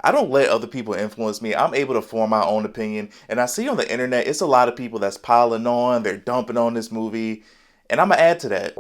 I don't let other people influence me. I'm able to form my own opinion. And I see on the internet, it's a lot of people that's piling on, they're dumping on this movie. And I'm gonna add to that.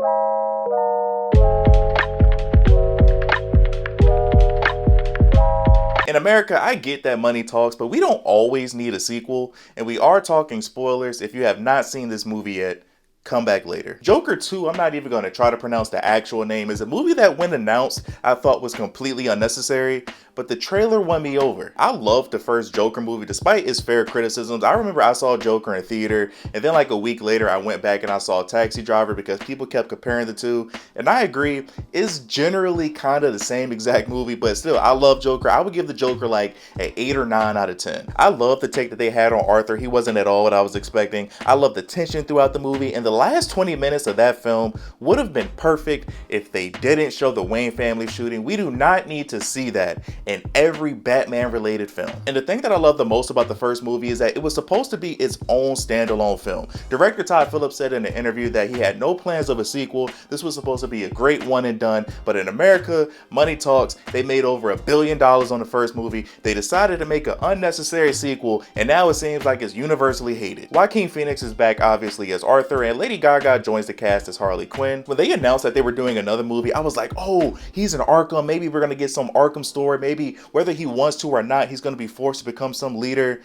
In America, I get that money talks, but we don't always need a sequel. And we are talking spoilers. If you have not seen this movie yet, come back later. Joker 2, I'm not even going to try to pronounce the actual name, is a movie that when announced, I thought was completely unnecessary, but the trailer won me over. I loved the first Joker movie despite its fair criticisms. I remember I saw Joker in theater, and then like a week later I went back and I saw Taxi Driver because people kept comparing the two, and I agree, it's generally kind of the same exact movie, but still, I love Joker. I would give the Joker like an 8 or 9 out of 10. I love the take that they had on Arthur. He wasn't at all what I was expecting. I love the tension throughout the movie, and the last 20 minutes of that film would have been perfect if they didn't show the Wayne family shooting. We do not need to see that in every Batman related film. And the thing that I love the most about the first movie is that it was supposed to be its own standalone film. Director Todd Phillips said in an interview that he had no plans of a sequel. This was supposed to be a great one and done, but in America, money talks. They made over $1 billion on the first movie. They decided to make an unnecessary sequel, and now it seems like it's universally hated. Joaquin Phoenix is back obviously as Arthur, and Lady Gaga joins the cast as Harley Quinn. When they announced that they were doing another movie, I was like, oh, he's in Arkham. Maybe we're gonna get some Arkham story. Maybe whether he wants to or not, he's gonna be forced to become some leader.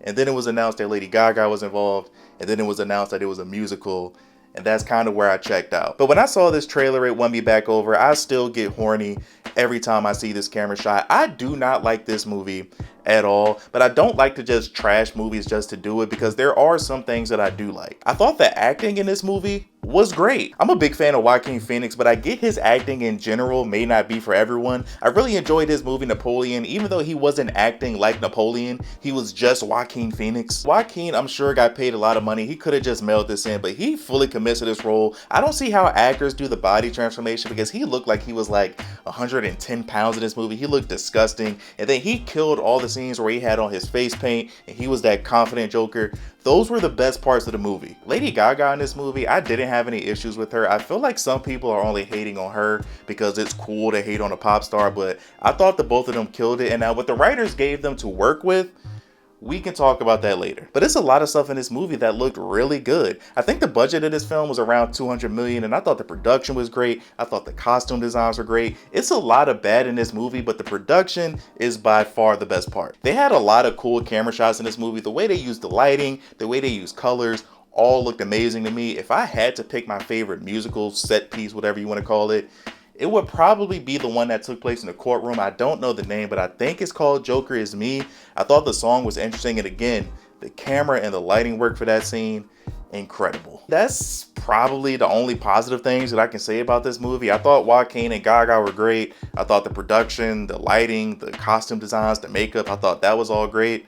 And then it was announced that Lady Gaga was involved, and then it was announced that it was a musical, and that's kind of where I checked out. But when I saw this trailer, it won me back over. I still get horny every time I see this camera shot. I do not like this movie at all, but I don't like to just trash movies just to do it, because there are some things that I do like. I thought the acting in this movie was great. I'm a big fan of Joaquin Phoenix, but I get his acting in general may not be for everyone. I really enjoyed his movie Napoleon, even though he wasn't acting like Napoleon, he was just Joaquin Phoenix. Joaquin, I'm sure, got paid a lot of money. He could have just mailed this in, but he fully commits to this role. I don't see how actors do the body transformation, because he looked like he was like 110 pounds in this movie. He looked disgusting, and then he killed all the scenes where he had on his face paint and he was that confident Joker. Those were the best parts of the movie. Lady Gaga in this movie, I didn't have any issues with her. I feel like some people are only hating on her because it's cool to hate on a pop star, but I thought the both of them killed it. And now what the writers gave them to work with, we can talk about that later. But it's a lot of stuff in this movie that looked really good. I think the budget of this film was around $200 million, and I thought the production was great. I thought the costume designs were great. It's a lot of bad in this movie, but the production is by far the best part. They had a lot of cool camera shots in this movie. The way they used the lighting, the way they used colors, all looked amazing to me. If I had to pick my favorite musical set piece, whatever you want to call it, it would probably be the one that took place in the courtroom. I don't know the name, but I think it's called Joker Is Me. I thought the song was interesting, and again, the camera and the lighting work for that scene, incredible. That's probably the only positive things that I can say about this movie. I thought Joaquin and Gaga were great. I thought the production, the lighting, the costume designs, the makeup, I thought that was all great.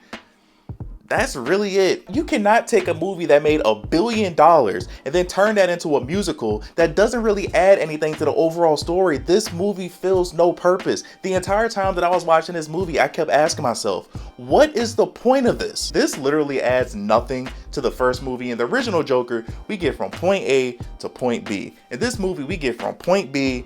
That's really it. You cannot take a movie that made $1 billion and then turn that into a musical that doesn't really add anything to the overall story. This movie fills no purpose. The entire time that I was watching this movie, I kept asking myself, what is the point of this? This literally adds nothing to the first movie. In the original Joker, we get from point A to point B. In this movie, we get from point B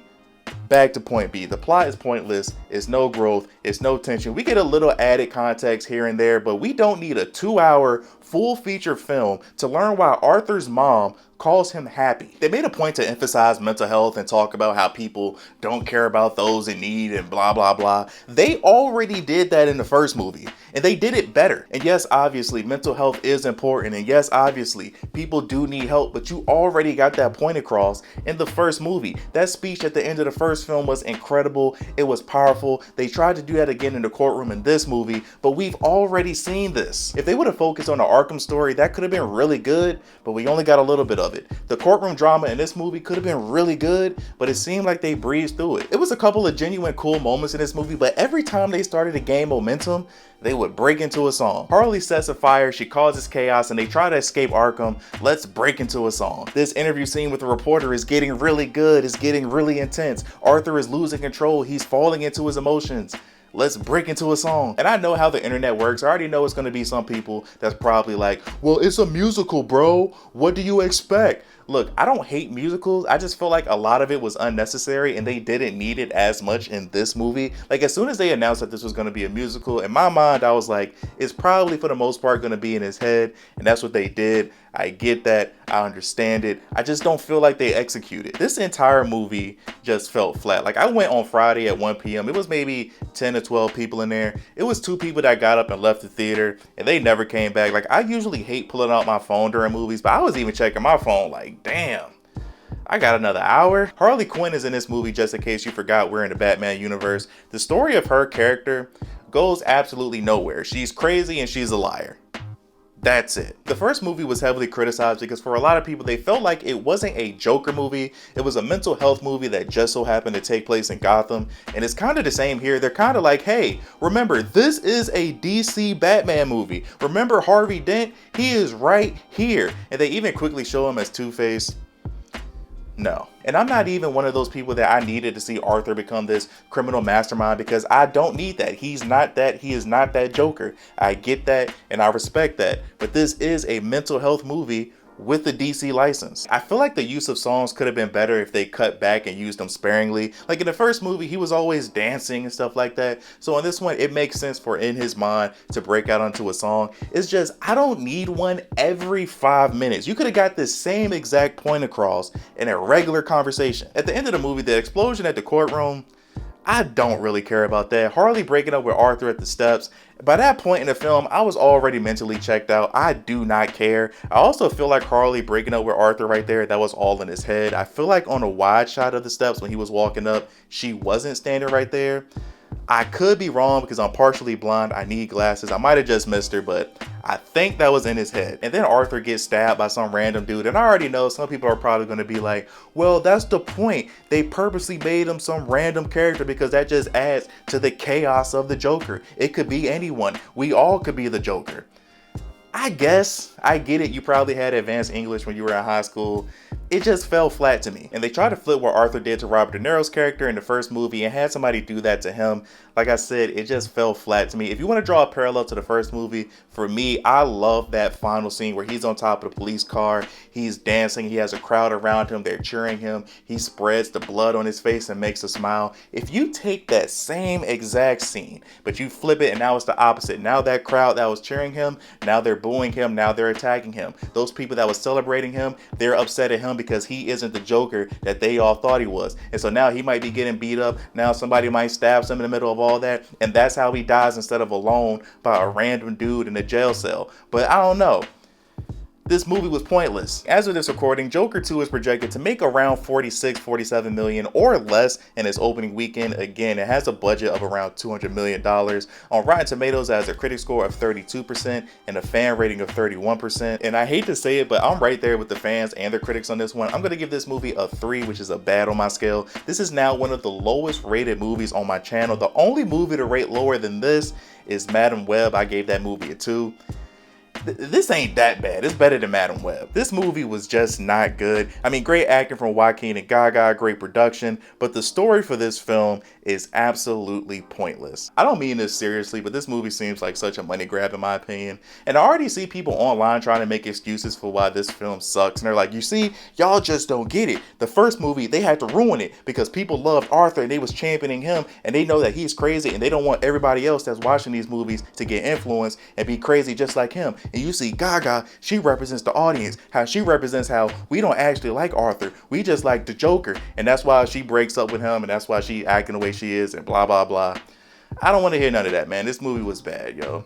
back to point B. The plot is pointless, it's no growth, it's no tension. We get a little added context here and there, but we don't need a 2-hour full feature film to learn why Arthur's mom calls him happy. They made a point to emphasize mental health and talk about how people don't care about those in need and blah blah blah. They already did that in the first movie, and they did it better. And yes, obviously mental health is important, and yes, obviously people do need help, but you already got that point across in the first movie. That speech at the end of the first film was incredible. It was powerful. They tried to do that again in the courtroom in this movie, but we've already seen this. If they would have focused on the Arkham story, that could have been really good, but we only got a little bit of it. The courtroom drama in this movie could have been really good, but it seemed like they breezed through it. It was a couple of genuine cool moments in this movie, but every time they started to gain momentum, they would break into a song. Harley sets a fire, she causes chaos, and they try to escape Arkham. Let's break into a song. This interview scene with the reporter is getting really good, it's getting really intense. Arthur is losing control, he's falling into his emotions. let's break into a song. And I know how the internet works. I already know it's gonna be some people that's probably like, well, it's a musical, bro. What do you expect? Look, I don't hate musicals. I just feel like a lot of it was unnecessary and they didn't need it as much in this movie. Like, as soon as they announced that this was going to be a musical, in my mind, I was like, it's probably for the most part going to be in his head. And that's what they did. I get that. I understand it. I just don't feel like they executed. This entire movie just felt flat. Like, I went on Friday at 1 p.m. It was maybe 10 to 12 people in there. It was 2 people that got up and left the theater and they never came back. Like, I usually hate pulling out my phone during movies, but I was even checking my phone like, damn, I got another hour. Harley Quinn is in this movie, just in case you forgot we're in the Batman universe. The story of her character goes absolutely nowhere. She's crazy and she's a liar. That's it. The first movie was heavily criticized because for a lot of people, they felt like it wasn't a Joker movie. It was a mental health movie that just so happened to take place in Gotham. And it's kind of the same here. They're kind of like, hey, remember, this is a DC Batman movie. Remember Harvey Dent? He is right here. And they even quickly show him as Two-Face. No. And I'm not even one of those people that I needed to see Arthur become this criminal mastermind, because I don't need that. He's not that. He is not that Joker. I get that and I respect that. But this is a mental health movie with the DC license. I feel like the use of songs could have been better if they cut back and used them sparingly. Like in the first movie, he was always dancing and stuff like that. So in this one, it makes sense for in his mind to break out onto a song. It's just, I don't need one every 5 minutes. You could have got this same exact point across in a regular conversation. At the end of the movie, the explosion at the courtroom, I don't really care about that. Harley breaking up with Arthur at the steps. By that point in the film, I was already mentally checked out. I do not care. I also feel like Harley breaking up with Arthur right there, that was all in his head. I feel like on a wide shot of the steps when he was walking up, she wasn't standing right there. I could be wrong because I'm partially blind. I need glasses. I might have just missed her, but I think that was in his head. And then Arthur gets stabbed by some random dude. And I already know some people are probably going to be like, well, that's the point. They purposely made him some random character because that just adds to the chaos of the Joker. It could be anyone. We all could be the Joker. I guess I get it. You probably had advanced English when you were in high school. It just fell flat to me. And they tried to flip what Arthur did to Robert De Niro's character in the first movie and had somebody do that to him. Like I said, it just fell flat to me. If you want to draw a parallel to the first movie, for me, I love that final scene where he's on top of the police car. He's dancing. He has a crowd around him. They're cheering him. He spreads the blood on his face and makes a smile. If you take that same exact scene, but you flip it and now it's the opposite. Now that crowd that was cheering him, now they're booing him. Now they're attacking him. Those people that was celebrating him, they're upset at him because he isn't the Joker that they all thought he was. And so now he might be getting beat up. Now somebody might stab him in the middle of all that. And that's how he dies instead of alone by a random dude in a jail cell. But I don't know. This movie was pointless. As of this recording, Joker 2 is projected to make around 46-47 million or less in its opening weekend. Again, it has a budget of around $200 million. On Rotten Tomatoes, it has a critic score of 32% and a fan rating of 31%. And I hate to say it, but I'm right there with the fans and the critics on this one. I'm going to give this movie a 3, which is a bad on my scale. This is now one of the lowest rated movies on my channel. The only movie to rate lower than this is Madam Web. I gave that movie a 2. This ain't that bad. It's better than Madam Web. This movie was just not good. I mean, great acting from Joaquin and Gaga, great production, but the story for this film is absolutely pointless. I don't mean this seriously, but this movie seems like such a money grab in my opinion. And I already see people online trying to make excuses for why this film sucks. And they're like, you see, y'all just don't get it. The first movie, they had to ruin it because people loved Arthur and they was championing him and they know that he's crazy and they don't want everybody else that's watching these movies to get influenced and be crazy just like him. And you see Gaga, she represents the audience, how she represents how we don't actually like Arthur. We just like the Joker. And that's why she breaks up with him and that's why she acting the way she is and blah, blah, blah. I don't want to hear none of that, man. This movie was bad, yo.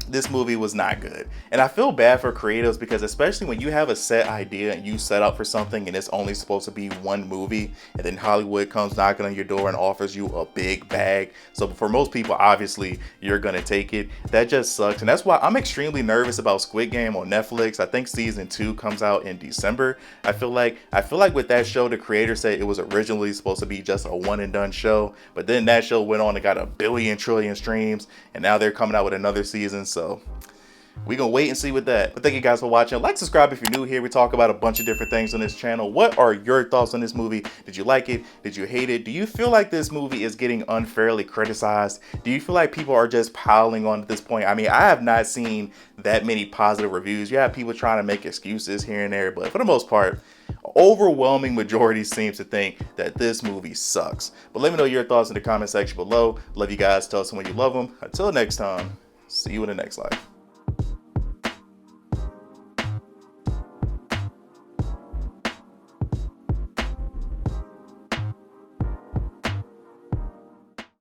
This movie was not good. And I feel bad for creatives because especially when you have a set idea and you set up for something and it's only supposed to be one movie and then Hollywood comes knocking on your door and offers you a big bag. So for most people, obviously, you're going to take it. That just sucks. And that's why I'm extremely nervous about Squid Game on Netflix. I think season 2 comes out in December. I feel like with that show, the creator said it was originally supposed to be just a one and done show. But then that show went on and got 1 billion trillion streams. And now they're coming out with another season. So We gonna wait and see with that. But thank you guys for watching. Like, subscribe if you're new here. We talk about a bunch of different things on this channel. What are your thoughts on this movie? Did you like it? Did you hate it? Do you feel like this movie is getting unfairly criticized? Do you feel like people are just piling on at this point? I mean, I have not seen that many positive reviews. You have people trying to make excuses here and there, but for the most part, overwhelming majority seems to think that this movie sucks. But let me know your thoughts in the comment section below. Love you guys. Tell someone you love them. Until next time, see you in the next life.